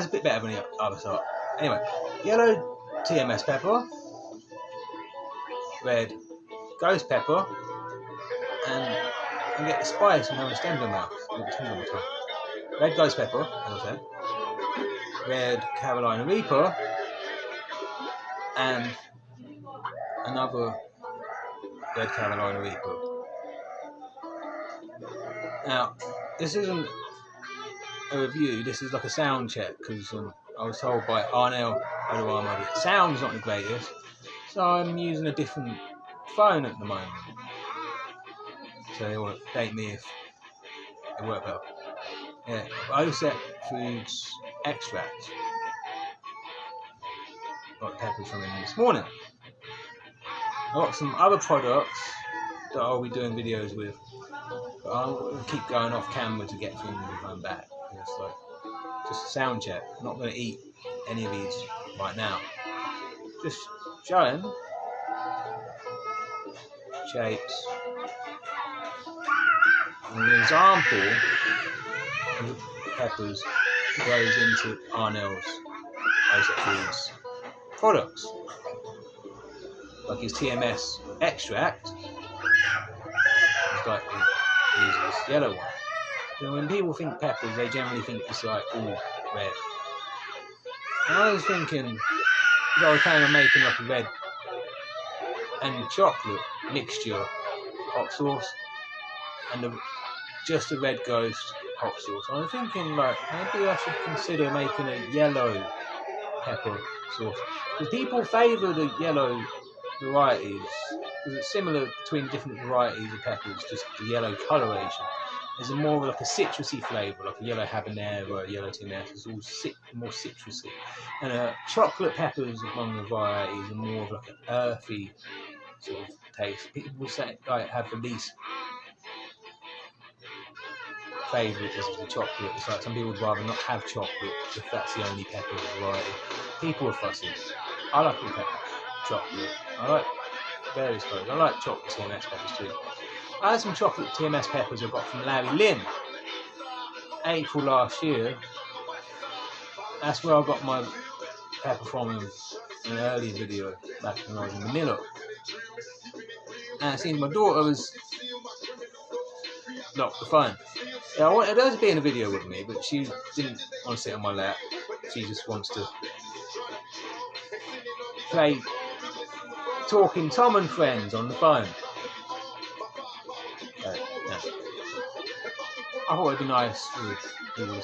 That's a bit better than the other side. Anyway, yellow TMS pepper, red ghost pepper, and get the spice and have a stem in my mouth. Red ghost pepper, as I said, red Carolina Reaper, and another red Carolina Reaper. Now, this isn't a review, this is like a sound check, because I was told by Arnel, the sound's not the greatest, so I'm using a different phone at the moment. So they will update me if it worked well. Yeah, OSET Foods Extract. Got peppers from him this morning. I've got some other products that I'll be doing videos with, but I'll keep going off camera to get things when I'm back. It's like just a sound check. I'm not going to eat any of these right now. Just showing shapes. And an example of the peppers goes into Arnel's OSET Foods products. Like his TMS extract, it's like he uses this yellow one. So when people think peppers, they generally think it's like all red. And I was thinking, I was planning on making like a red and chocolate mixture hot sauce, and just a red ghost hot sauce. I was thinking like maybe I should consider making a yellow pepper sauce, because people favour the yellow varieties because it's similar between different varieties of peppers, just the yellow coloration. There's a more like a citrusy flavour, like a yellow habanero or a yellow TMS. It's all more citrusy, and chocolate peppers among the varieties are more of like an earthy sort of taste. People say like have the least favourite is the chocolate. It's like some people would rather not have chocolate if that's the only pepper variety. People are fussy. I like all peppers. Chocolate. I like various peppers. I like chocolate TMS peppers too. I had some chocolate TMS peppers I got from Larry Lynn April last year. That's where I got my pepper from him in an earlier video back when I was in Manila. And I seen my daughter was locked the phone. Yeah, I wanted her to be in a video with me, but she didn't want to sit on my lap. She just wants to play Talking Tom and Friends on the phone. Yeah. I thought it'd be nice for people to